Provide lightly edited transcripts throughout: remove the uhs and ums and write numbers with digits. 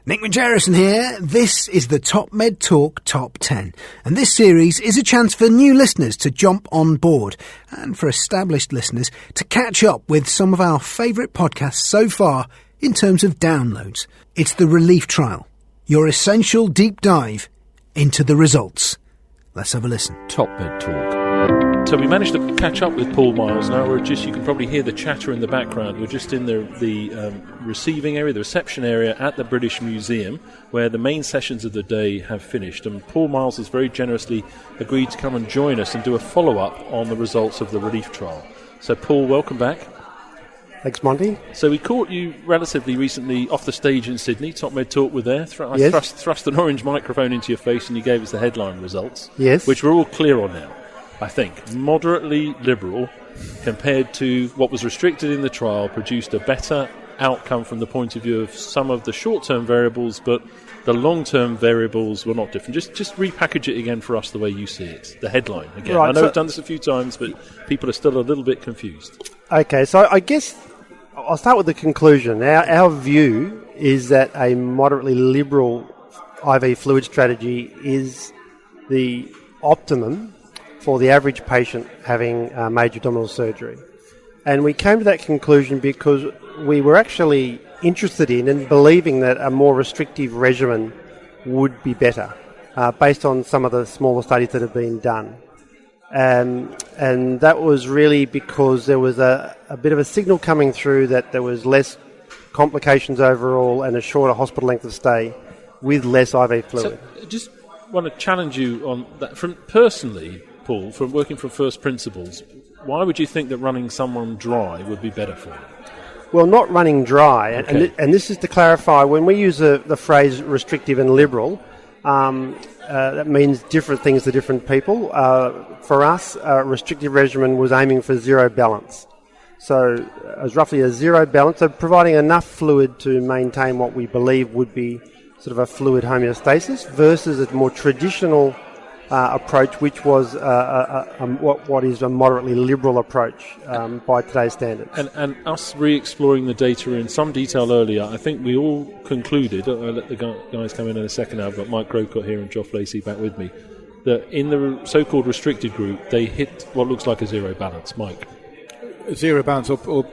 Nick Majerison here. This is the TopMedTalk Top Ten, and this series is a chance for new listeners to jump on board and for established listeners to catch up with some of our favourite podcasts so far in terms of downloads. It's the Relief Trial, your essential deep dive into the results. Let's have a listen. TopMedTalk. So we managed to catch up with Paul Miles. Now you can probably hear the chatter in the background. We're just in the receiving area, the reception area at the British Museum, where the main sessions of the day have finished. And Paul Miles has very generously agreed to come and join us and do a follow-up on the results of the Relief Trial. So Paul, welcome back. Thanks, Monty. So we caught you relatively recently off the stage in Sydney. TopMedTalk were there. Yes. I thrust an orange microphone into your face and you gave us the headline results. Yes. Which we're all clear on now. I think, moderately liberal compared to what was restricted in the trial, produced a better outcome from the point of view of some of the short-term variables, but the long-term variables were not different. Just repackage it again for us the way you see it, the headline again. Right, I know we've done this a few times, but people are still a little bit confused. Okay, so I guess I'll start with the conclusion. Our view is that a moderately liberal IV fluid strategy is the optimum for the average patient having major abdominal surgery. And we came to that conclusion because we were actually interested in and believing that a more restrictive regimen would be better, based on some of the smaller studies that have been done. And that was really because there was a bit of a signal coming through that there was less complications overall and a shorter hospital length of stay with less IV fluid. So just want to challenge you on that. From personally, Paul, from working from first principles, why would you think that running someone dry would be better for you? Well, not running dry, Okay. and this is to clarify, when we use the phrase restrictive and liberal, that means different things to different people. For us, a restrictive regimen was aiming for zero balance. So it was roughly a zero balance, so providing enough fluid to maintain what we believe would be sort of a fluid homeostasis versus a more traditional approach, which was what is a moderately liberal approach by today's standards. And us re-exploring the data in some detail earlier, I think we all concluded, I'll let the guys come in a second now, I've got Mike Grocott here and Geoff Lacey back with me, that in the so-called restricted group, they hit what looks like a zero balance. Mike? Zero balance or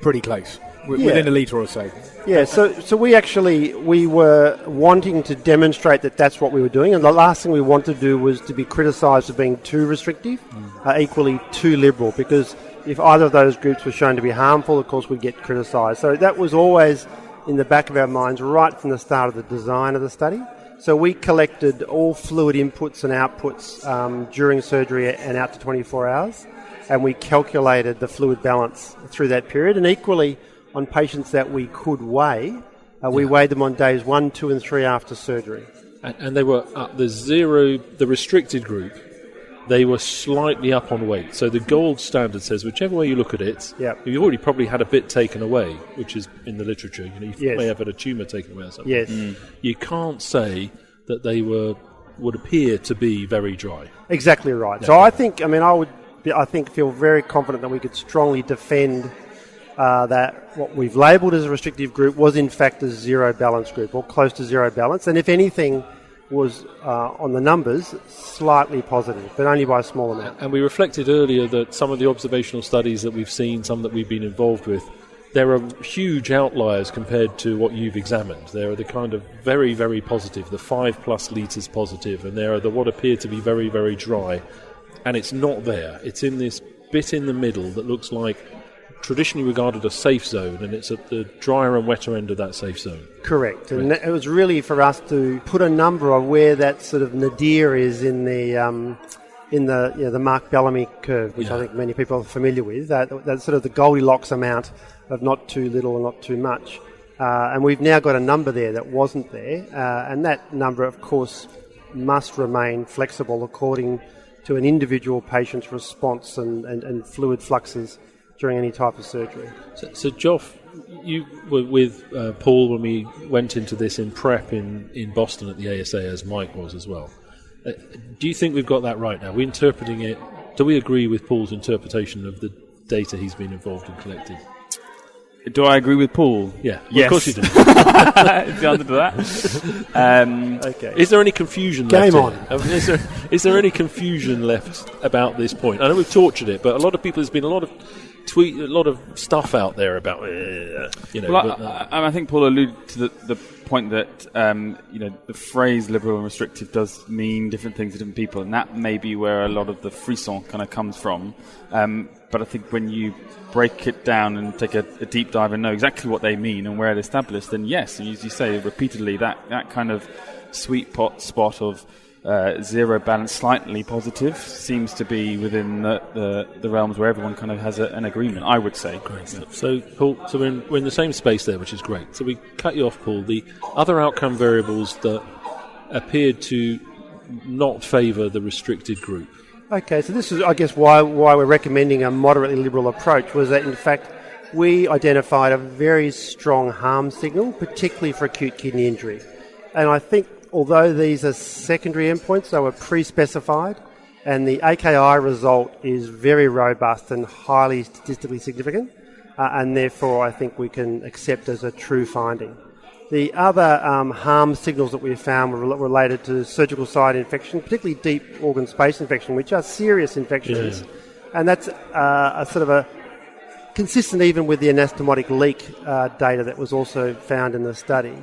pretty close, within a litre or so. Yeah, so we were wanting to demonstrate that that's what we were doing, and the last thing we wanted to do was to be criticised for being too restrictive, equally too liberal, because if either of those groups were shown to be harmful, of course we'd get criticised. So that was always in the back of our minds right from the start of the design of the study. So we collected all fluid inputs and outputs during surgery and out to 24 hours, and we calculated the fluid balance through that period, and equally on patients that we could weigh, we weighed them on days 1, 2 and 3 after surgery. And they were up the restricted group, they were slightly up on weight. So the gold standard says, whichever way you look at it, you've already probably had a bit taken away, which is in the literature. You may have had a tumour taken away or something. Yes. You can't say that they would appear to be very dry. Exactly right. Yeah. So I think feel very confident that we could strongly defend that what we've labelled as a restrictive group was in fact a zero balance group, or close to zero balance, and if anything was on the numbers slightly positive, but only by a small amount. And we reflected earlier that some of the observational studies that we've seen, some that we've been involved with, there are huge outliers compared to what you've examined. There are the kind of very, very positive, the 5+ litres positive, and there are the what appear to be very, very dry, and it's not there. It's in this bit in the middle that looks like traditionally regarded a safe zone, and it's at the drier and wetter end of that safe zone. Correct. And it was really for us to put a number on where that sort of nadir is in the Mark Bellamy curve, which I think many people are familiar with. That's sort of the Goldilocks amount of not too little and not too much. And we've now got a number there that wasn't there, and that number, of course, must remain flexible according to an individual patient's response and fluid fluxes during any type of surgery. So Geoff, you were with Paul when we went into this in prep in Boston at the ASA, as Mike was as well. Do you think we've got that right now? We're interpreting it. Do we agree with Paul's interpretation of the data he's been involved in collecting? Do I agree with Paul? Yeah, well, yes. Of course you do. It's the answer to that. Okay. Is there any confusion Game left? on. Is there any confusion left about this point? I know we've tortured it, but a lot of people, there's been a lot of stuff out there about, Well, I think Paul alluded to the point that the phrase liberal and restrictive does mean different things to different people, and that may be where a lot of the frisson kind of comes from. But I think when you break it down and take a deep dive and know exactly what they mean and where it's established, then yes, and as you say repeatedly, that kind of sweet spot of zero balance, slightly positive, seems to be within the realms where everyone kind of has an agreement, I would say. Great stuff. So, Paul, we're in the same space there, which is great. So we cut you off, Paul. The other outcome variables that appeared to not favour the restricted group. Okay, so this is, I guess, why we're recommending a moderately liberal approach, was that, in fact, we identified a very strong harm signal, particularly for acute kidney injury. And I think, although these are secondary endpoints, they were pre-specified, and the AKI result is very robust and highly statistically significant, and therefore I think we can accept as a true finding. The other harm signals that we found were related to surgical site infection, particularly deep organ space infection, which are serious infections. Yeah. And that's a sort of a consistent even with the anastomotic leak data that was also found in the study.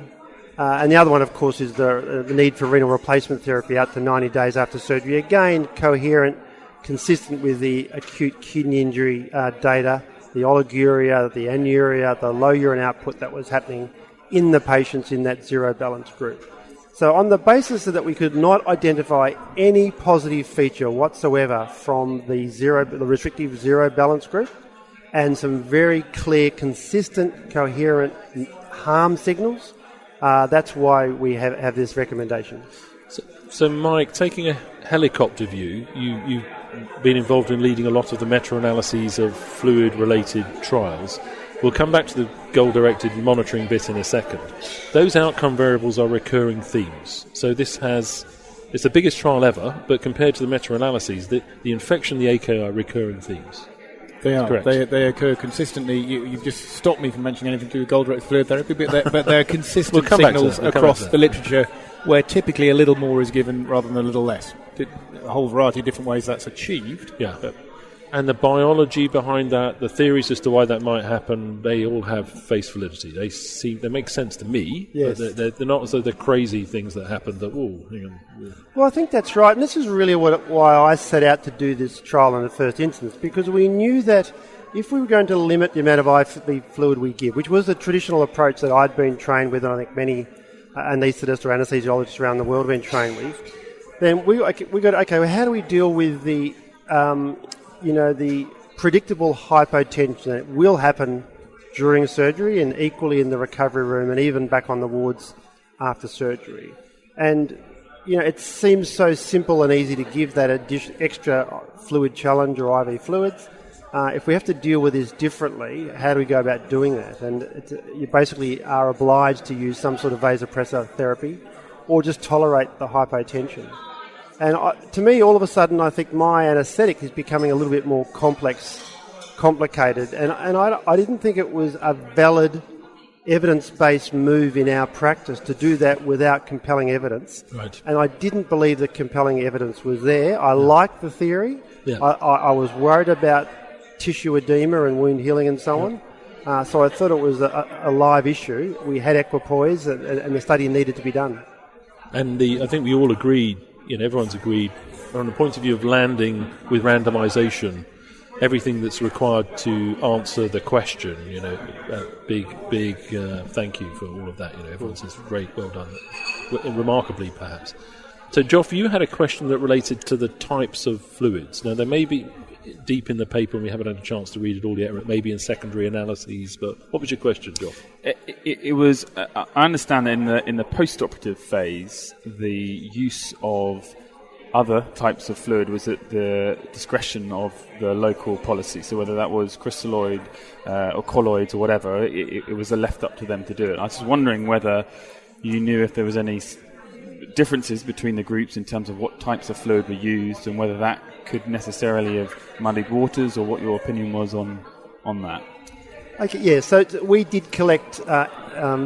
And the other one, of course, is the need for renal replacement therapy out to 90 days after surgery. Again, coherent, consistent with the acute kidney injury data, the oliguria, the anuria, the low urine output that was happening in the patients in that zero balance group. So on the basis that we could not identify any positive feature whatsoever from the restrictive zero balance group, and some very clear, consistent, coherent harm signals, that's why we have this recommendation. So Mike, taking a helicopter view, you've been involved in leading a lot of the meta-analyses of fluid-related trials. We'll come back to the goal-directed monitoring bit in a second. Those outcome variables are recurring themes. So it's the biggest trial ever, but compared to the meta-analyses, the infection, the AKI are recurring themes. They are. Correct. They occur consistently. You've just stopped me from mentioning anything to do with goal-directed fluid therapy, but they're consistent signals across the literature, where typically a little more is given rather than a little less. A whole variety of different ways that's achieved. Yeah. And the biology behind that, the theories as to why that might happen, they all have face validity. They make sense to me. Yes. They're not as though they're crazy things that happen that, hang on. Well, I think that's right. And this is really why I set out to do this trial in the first instance, because we knew that if we were going to limit the amount of IV fluid we give, which was the traditional approach that I'd been trained with, and I think many anaesthetists or anaesthesiologists around the world have been trained with, then we got, okay, well, how do we deal with the predictable hypotension that will happen during surgery and equally in the recovery room and even back on the wards after surgery. And, it seems so simple and easy to give that extra fluid challenge or IV fluids. If we have to deal with this differently, how do we go about doing that? And you basically are obliged to use some sort of vasopressor therapy or just tolerate the hypotension. And to me, all of a sudden, I think my anaesthetic is becoming a little bit more complicated. And I didn't think it was a valid evidence-based move in our practice to do that without compelling evidence. Right. And I didn't believe the compelling evidence was there. I liked the theory. Yeah. I was worried about tissue edema and wound healing and so on. So I thought it was a live issue. We had equipoise and the study needed to be done. And I think we all agreed, everyone's agreed, from the point of view of landing with randomisation, everything that's required to answer the question, big thank you for all of that. Everyone says, great, well done, remarkably perhaps. So, Joff, you had a question that related to the types of fluids. Now, there may be deep in the paper, and we haven't had a chance to read it all yet, or it may be in secondary analyses, but what was your question, Joff? It was, I understand that in the post-operative phase, the use of other types of fluid was at the discretion of the local policy. So whether that was crystalloid or colloids or whatever, it was left up to them to do it. I was just wondering whether you knew if there was any differences between the groups in terms of what types of fluid were used and whether that could necessarily have muddied waters, or what your opinion was on that. Okay, yeah, so we did collect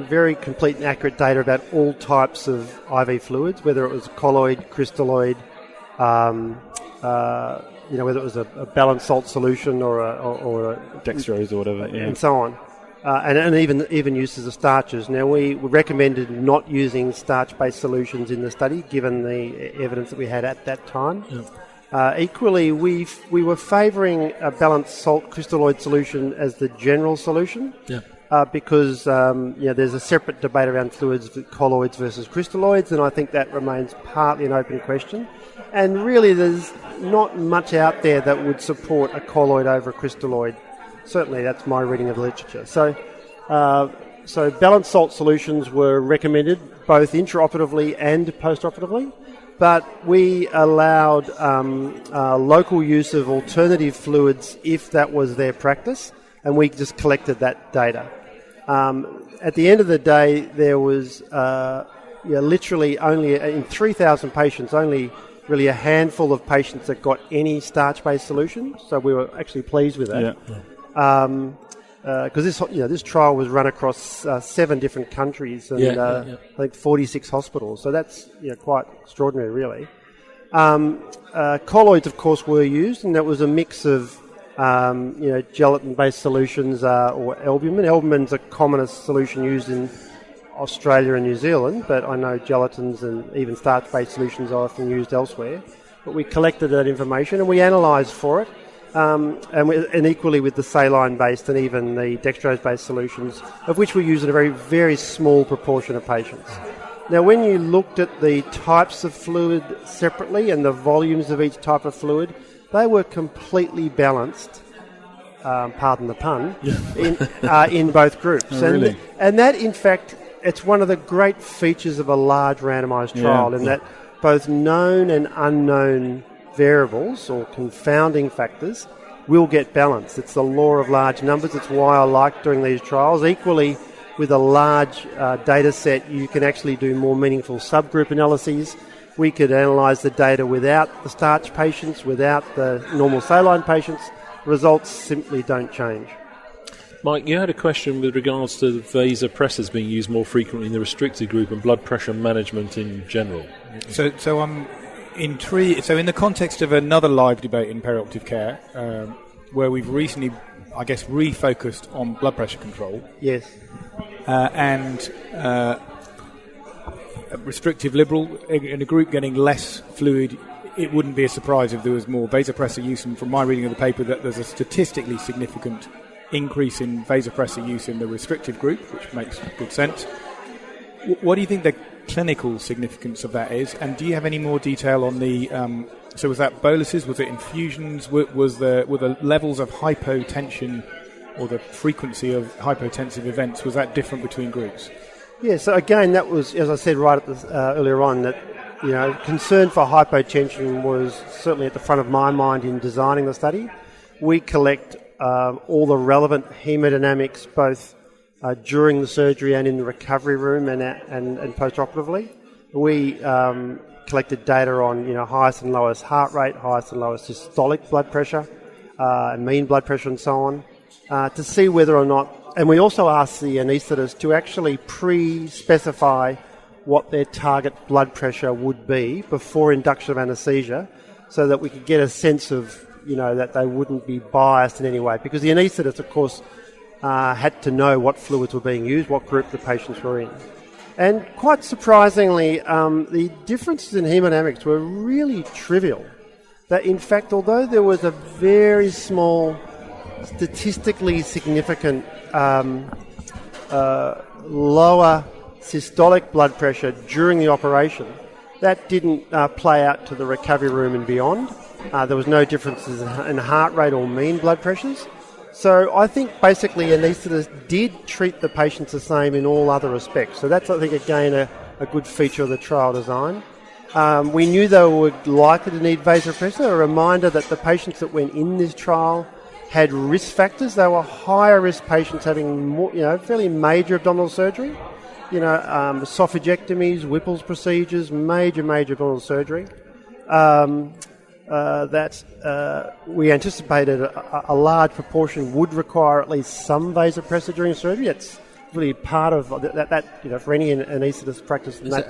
very complete and accurate data about all types of IV fluids, whether it was colloid, crystalloid, whether it was a balanced salt solution or a dextrose or whatever, yeah. And so on. And even uses of starches. Now, we recommended not using starch-based solutions in the study, given the evidence that we had at that time. Yeah. Equally, we were favouring a balanced salt crystalloid solution as the general solution, because there's a separate debate around fluids, colloids versus crystalloids, and I think that remains partly an open question. And really, there's not much out there that would support a colloid over a crystalloid. Certainly, that's my reading of the literature. So balanced salt solutions were recommended both intraoperatively and postoperatively. But we allowed local use of alternative fluids if that was their practice, and we just collected that data. At the end of the day, there was literally only, in 3,000 patients, only really a handful of patients that got any starch-based solution, so we were actually pleased with that. Yeah. Because this trial was run across 7 different countries and I think 46 hospitals, so that's quite extraordinary, really. Colloids, of course, were used, and that was a mix of gelatin-based solutions or albumin. Albumin's the commonest solution used in Australia and New Zealand, but I know gelatins and even starch-based solutions are often used elsewhere. But we collected that information and we analysed for it. And equally with the saline-based and even the dextrose-based solutions, of which we use in a very, very small proportion of patients. Now, when you looked at the types of fluid separately and the volumes of each type of fluid, they were completely balanced, pardon the pun, in both groups. Oh, really? And that, in fact, it's one of the great features of a large randomised trial, in that both known and unknown variables or confounding factors will get balanced. It's the law of large numbers. It's why I like doing these trials. Equally, with a large data set, you can actually do more meaningful subgroup analyses. We could analyse the data without the starch patients, without the normal saline patients. Results simply don't change. Mike, you had a question with regards to the vasopressors being used more frequently in the restricted group and blood pressure management in general. So I'm intrigued. So in the context of another live debate in perioperative care, where we've recently, I guess, refocused on blood pressure control. Yes. And restrictive liberal, in a group getting less fluid, it wouldn't be a surprise if there was more vasopressor use. And from my reading of the paper, that there's a statistically significant increase in vasopressor use in the restrictive group, which makes good sense. What do you think the clinical significance of that is, and do you have any more detail on the so was that boluses, was it infusions, were the levels of hypotension or the frequency of hypotensive events, was that different between groups? Yeah, so again, that was, as I said right at the, earlier on, that concern for hypotension was certainly at the front of my mind in designing the study. We collect all the relevant hemodynamics both during the surgery and in the recovery room and post-operatively. We collected data on highest and lowest heart rate, highest and lowest systolic blood pressure, mean blood pressure and so on, to see whether or not, and we also asked the anaesthetist to actually pre-specify what their target blood pressure would be before induction of anaesthesia, so that we could get a sense of, that they wouldn't be biased in any way. Because the anaesthetist, of course, had to know what fluids were being used, what group the patients were in. And quite surprisingly, the differences in hemodynamics were really trivial. That, in fact, although there was a very small, statistically significant lower systolic blood pressure during the operation, that didn't play out to the recovery room and beyond. There was no differences in heart rate or mean blood pressures. So I think basically anaesthetists did treat the patients the same in all other respects. So that's, I think, again, a good feature of the trial design. We knew they were likely to need vasopressor. A reminder that the patients that went in this trial had risk factors. They were higher risk patients having more, fairly major abdominal surgery. Esophagectomies, Whipple's procedures, major abdominal surgery. that we anticipated a large proportion would require at least some vasopressor during surgery. It's really part of that for any anaesthetist practice. Is that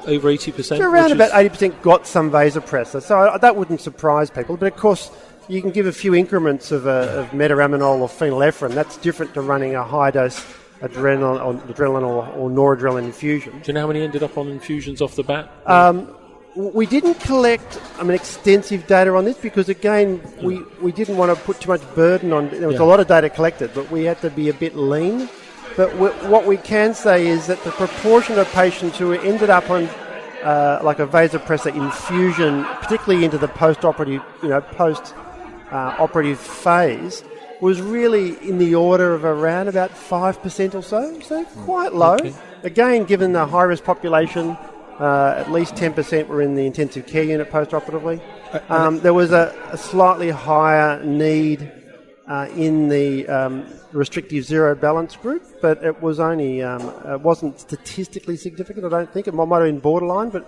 over 80%? So around about 80% got some vasopressor. So that wouldn't surprise people. But of course, you can give a few increments of metaraminol or phenylephrine. That's different to running a high-dose adrenaline or noradrenaline infusion. Do you know how many ended up on infusions off the bat? We didn't collect extensive data on this because, again, we didn't want to put too much burden on. There was a lot of data collected, but we had to be a bit lean. But what we can say is that the proportion of patients who ended up on like a vasopressor infusion, particularly into the post-operative phase, was really in the order of around about 5% or so quite low. Okay. Again, given the high-risk population, at least 10% were in the intensive care unit post-operatively. There was a slightly higher need in the restrictive zero balance group, but it was only it wasn't statistically significant. I don't think it might have been borderline, but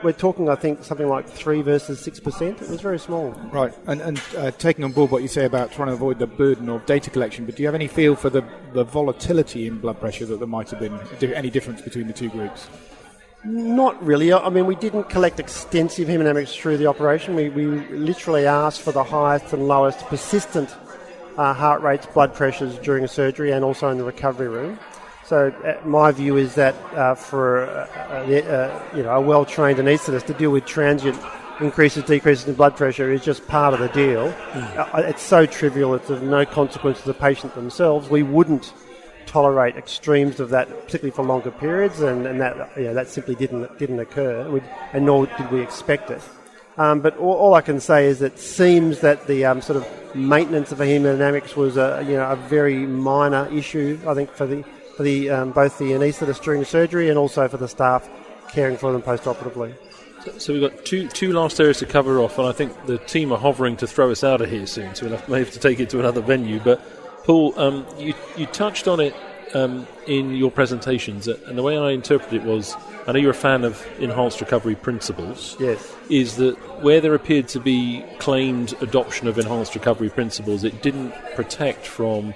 we're talking, I think, something like 3 versus 6%. It was very small. Right, and taking on board what you say about trying to avoid the burden of data collection, but do you have any feel for the volatility in blood pressure that there might have been any difference between the two groups? Not really. I mean, we didn't collect extensive hemodynamics through the operation. We literally asked for the highest and lowest persistent heart rates, blood pressures during a surgery and also in the recovery room. So my view is that for a well-trained anaesthetist to deal with transient increases, decreases in blood pressure is just part of the deal. It's so trivial, it's of no consequence to the patient themselves. We wouldn't tolerate extremes of that, particularly for longer periods, and that simply didn't occur, and nor did we expect it. But all I can say is it seems that the sort of maintenance of the hemodynamics was a very minor issue, I think, for both the anaesthetist during surgery and also for the staff caring for them post-operatively. So we've got two last areas to cover off, and I think the team are hovering to throw us out of here soon, so may have to take it to another venue. But Paul, you touched on it in your presentations, and the way I interpret it was, I know you're a fan of enhanced recovery principles. Yes. Is that where there appeared to be claimed adoption of enhanced recovery principles, it didn't protect from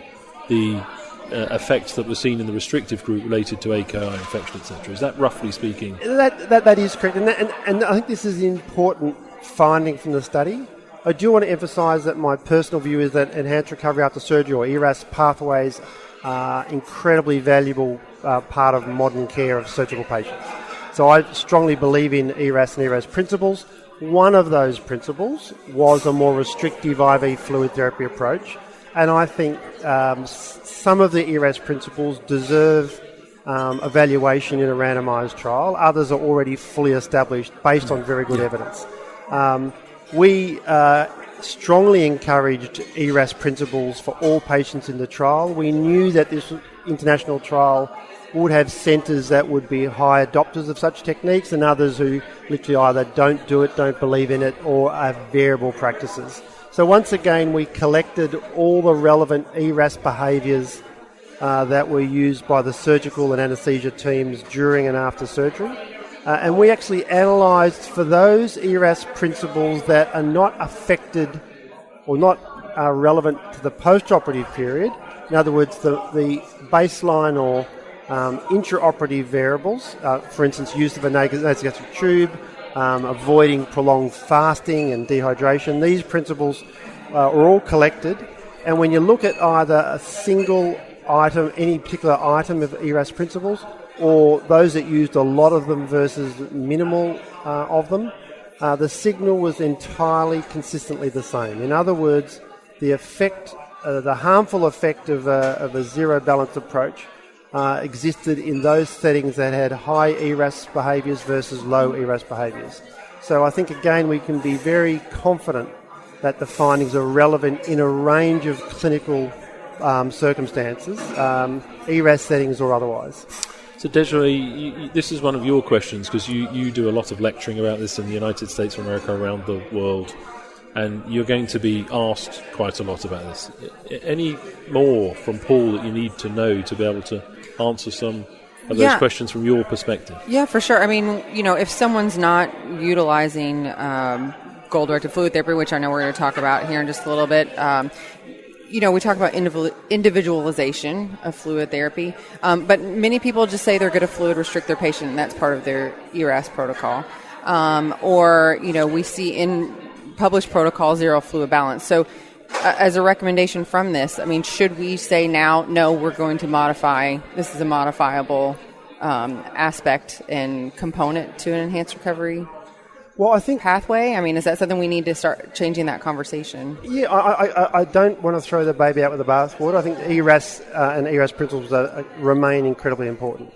the effects that were seen in the restrictive group related to AKI infection, etc. Is that roughly speaking? That is correct, and I think this is an important finding from the study. I do want to emphasise that my personal view is that enhanced recovery after surgery or ERAS pathways are incredibly valuable part of modern care of surgical patients. So I strongly believe in ERAS and ERAS principles. One of those principles was a more restrictive IV fluid therapy approach, and I think some of the ERAS principles deserve evaluation in a randomised trial. Others are already fully established based on very good evidence. We strongly encouraged ERAS principles for all patients in the trial. We knew that this international trial would have centres that would be high adopters of such techniques and others who literally either don't do it, don't believe in it, or have variable practices. So once again, we collected all the relevant ERAS behaviours that were used by the surgical and anaesthesia teams during and after surgery. And we actually analysed for those ERAS principles that are not affected or not relevant to the post-operative period. In other words, the baseline or intraoperative variables, for instance, use of a nasogastric tube, avoiding prolonged fasting and dehydration. These principles are all collected. And when you look at either a single item, any particular item of ERAS principles, or those that used a lot of them versus minimal of them, the signal was entirely consistently the same. In other words, the effect, the harmful effect of a zero balance approach existed in those settings that had high ERAS behaviours versus low ERAS behaviours. So I think, again, we can be very confident that the findings are relevant in a range of clinical circumstances, ERAS settings or otherwise. So Desiree, this is one of your questions because you do a lot of lecturing about this in the United States of America, around the world, and you're going to be asked quite a lot about this. Any more from Paul that you need to know to be able to answer some of those questions from your perspective? Yeah, for sure. I mean, if someone's not utilizing goal-directed fluid therapy, which I know we're going to talk about here in just a little bit. We talk about individualization of fluid therapy, but many people just say they're going to fluid restrict their patient, and that's part of their ERAS protocol. We see in published protocol zero fluid balance. So as a recommendation from this, I mean, should we say now, no, we're going to modify, this is a modifiable aspect and component to an enhanced recovery pathway? I mean, is that something we need to start changing that conversation? Yeah, I don't want to throw the baby out with the bathwater. I think ERAS and ERAS principles remain incredibly important.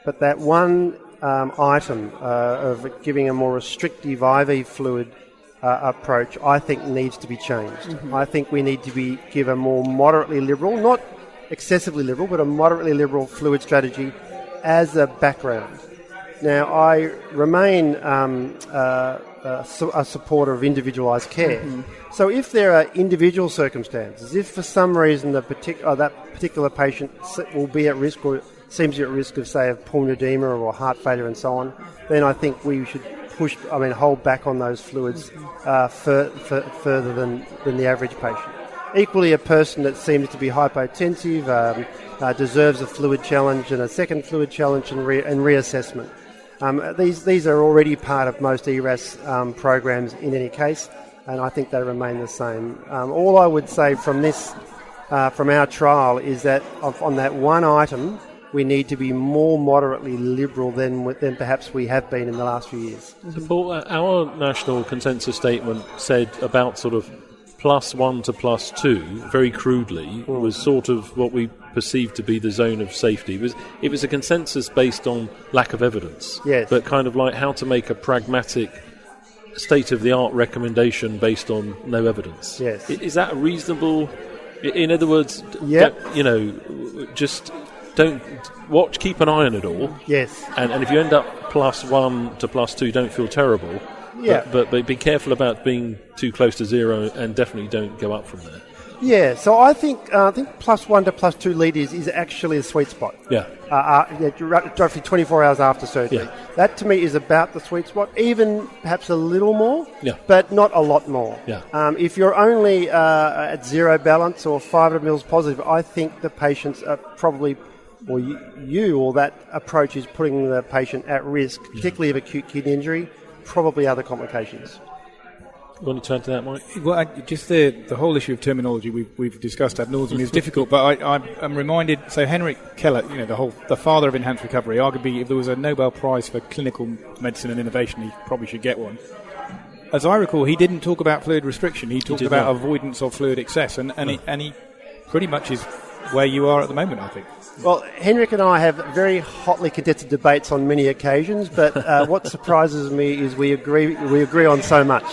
But that one item of giving a more restrictive IV fluid approach, I think needs to be changed. Mm-hmm. I think we need to give a more moderately liberal, not excessively liberal, but a moderately liberal fluid strategy as a background. Now, I remain a supporter of individualised care. Mm-hmm. So if there are individual circumstances, if for some reason that particular patient will be at risk or seems to be at risk of, say, of pulmonary edema or heart failure and so on, then I think we should hold back on those fluids further than the average patient. Equally, a person that seems to be hypotensive deserves a fluid challenge and a second fluid challenge and reassessment. These are already part of most ERAS programs in any case, and I think they remain the same. All I would say from our trial is that on that one item, we need to be more moderately liberal than perhaps we have been in the last few years. So, Paul, our national consensus statement said about sort of +1 to +2, very crudely, was sort of what we perceived to be the zone of safety. It was a consensus based on lack of evidence, yes, but kind of like how to make a pragmatic state-of-the-art recommendation based on no evidence. Yes. Is that a reasonable... In other words, yep. Just don't watch, keep an eye on it all. Yes. And if you end up +1 to +2, don't feel terrible. Yeah. But be careful about being too close to zero, and definitely don't go up from there. Yeah, so I think +1 to +2 litres is actually a sweet spot. Yeah. Roughly 24 hours after surgery. Yeah. That to me is about the sweet spot, even perhaps a little more, yeah, but not a lot more. Yeah. If you're only at zero balance or 500 mils positive, I think the patients are probably, or that approach is putting the patient at risk, particularly of acute kidney injury, probably other complications. You want to turn to that, Mike? Well, just the whole issue of terminology we've discussed ad nauseum is difficult, but I'm reminded. So Henrik Keller, the father of enhanced recovery, arguably if there was a Nobel Prize for clinical medicine and innovation, he probably should get one. As I recall, he didn't talk about fluid restriction. He talked about avoidance of fluid excess, and he pretty much is where you are at the moment, I think. Well, Henrik and I have very hotly contested debates on many occasions, but what surprises me is we agree on so much.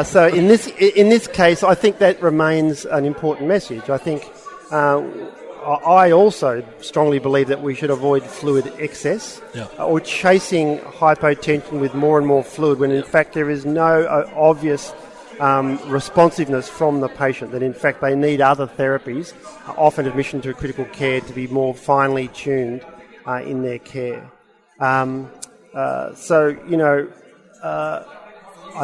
So in this case, I think that remains an important message. I think I also strongly believe that we should avoid fluid excess, or chasing hypotension with more and more fluid when in fact there is no obvious responsiveness from the patient, that in fact they need other therapies, often admission to critical care, to be more finely tuned in their care. I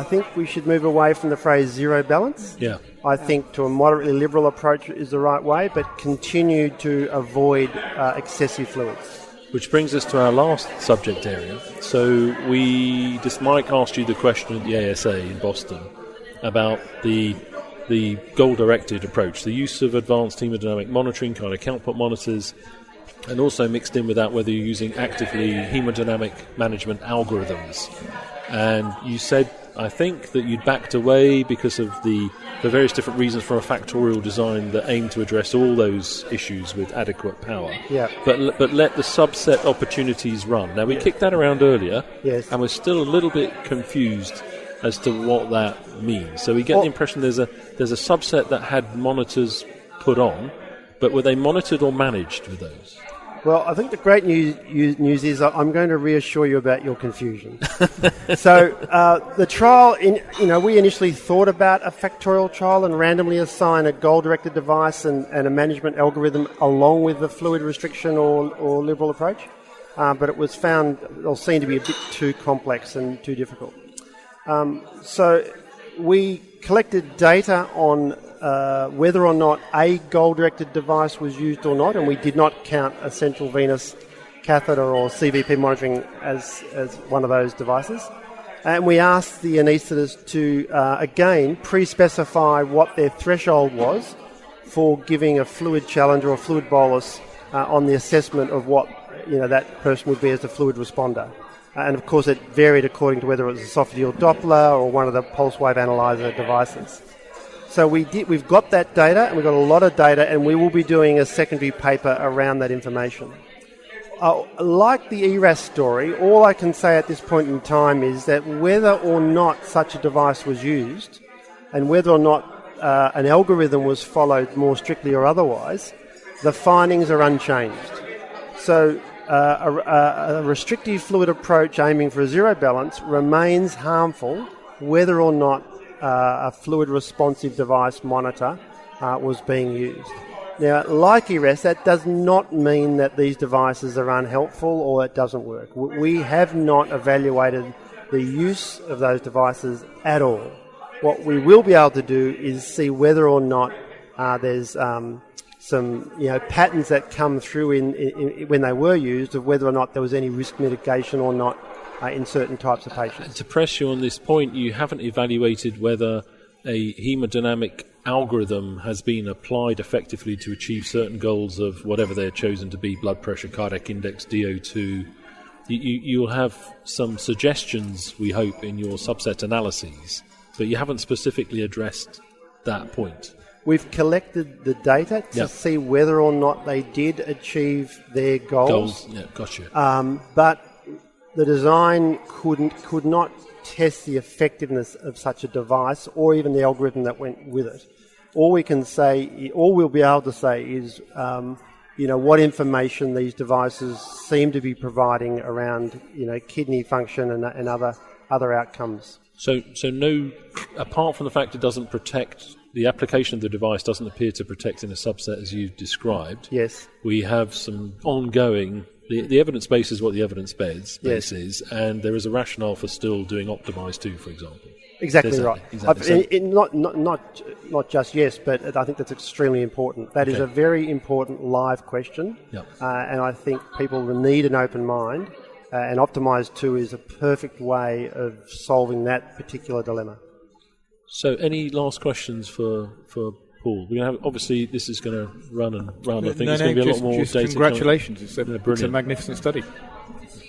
think we should move away from the phrase zero balance. Yeah. I think to a moderately liberal approach is the right way, but continue to avoid excessive fluids. Which brings us to our last subject area. So Mike asked you the question at the ASA in Boston about the goal-directed approach, the use of advanced hemodynamic monitoring, kind of count-put monitors, and also mixed in with that whether you're using actively hemodynamic management algorithms. And you said, I think, that you'd backed away because of the various different reasons for a factorial design that aim to address all those issues with adequate power. Yeah. But let the subset opportunities run. Now, we kicked that around earlier, yes, and we're still a little bit confused as to what that means. So we get the impression there's a subset that had monitors put on, but were they monitored or managed with those? Well, I think the great news is I'm going to reassure you about your confusion. So the trial, we initially thought about a factorial trial and randomly assign a goal-directed device and a management algorithm along with the fluid restriction or liberal approach, but it was found or seen to be a bit too complex and too difficult. So we collected data on whether or not a goal-directed device was used or not, and we did not count a central venous catheter or CVP monitoring as one of those devices. And we asked the anaesthetist to, again, pre-specify what their threshold was for giving a fluid challenge or a fluid bolus on the assessment of what that person would be as a fluid responder. And of course, it varied according to whether it was esophageal Doppler or one of the pulse wave analyzer devices. So we've got that data, and we've got a lot of data, and we will be doing a secondary paper around that information. Like the ERAS story, all I can say at this point in time is that whether or not such a device was used, and whether or not an algorithm was followed more strictly or otherwise, the findings are unchanged. So a restrictive fluid approach aiming for a zero balance remains harmful whether or not a fluid responsive device monitor was being used. Now, like ERAS, that does not mean that these devices are unhelpful or it doesn't work. We have not evaluated the use of those devices at all. What we will be able to do is see whether or not there's some patterns that come through in when they were used, of whether or not there was any risk mitigation or not in certain types of patients. And to press you on this point, you haven't evaluated whether a hemodynamic algorithm has been applied effectively to achieve certain goals of whatever they're chosen to be, blood pressure, cardiac index, DO2. You'll have some suggestions, we hope, in your subset analyses, but you haven't specifically addressed that point. We've collected the data to see whether or not they did achieve their goals. Yeah, gotcha. But the design could not test the effectiveness of such a device or even the algorithm that went with it. All we'll be able to say is, what information these devices seem to be providing around, kidney function and other outcomes. So no, apart from the fact it doesn't protect, the application of the device doesn't appear to protect in a subset as you've described. Yes. We have some ongoing, the evidence base is what the evidence base is, and there is a rationale for still doing optimised 2, for example. Exactly right. Exactly. Not just yes, but I think that's extremely important. That is a very important live question, and I think people need an open mind, and Optimise 2 is a perfect way of solving that particular dilemma. So, any last questions for Paul? We're going to have, obviously, this is going to run and run. I think there's going to be a lot more data. Congratulations! It's a magnificent study.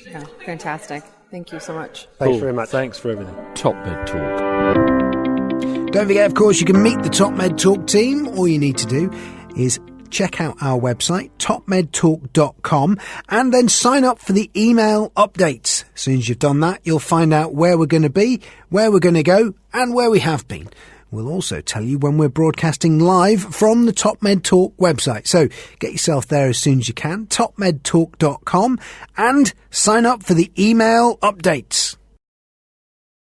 Yeah, fantastic. Thank you so much. Thanks very much. Thanks for everything. TopMedTalk. Don't forget, of course, you can meet the TopMedTalk team. All you need to do is check out our website, TopMedTalk.com, and then sign up for the email updates. As soon as you've done that, you'll find out where we're going to be, where we're going to go, and where we have been. We'll also tell you when we're broadcasting live from the TopMedTalk website. So get yourself there as soon as you can, TopMedTalk.com, and sign up for the email updates.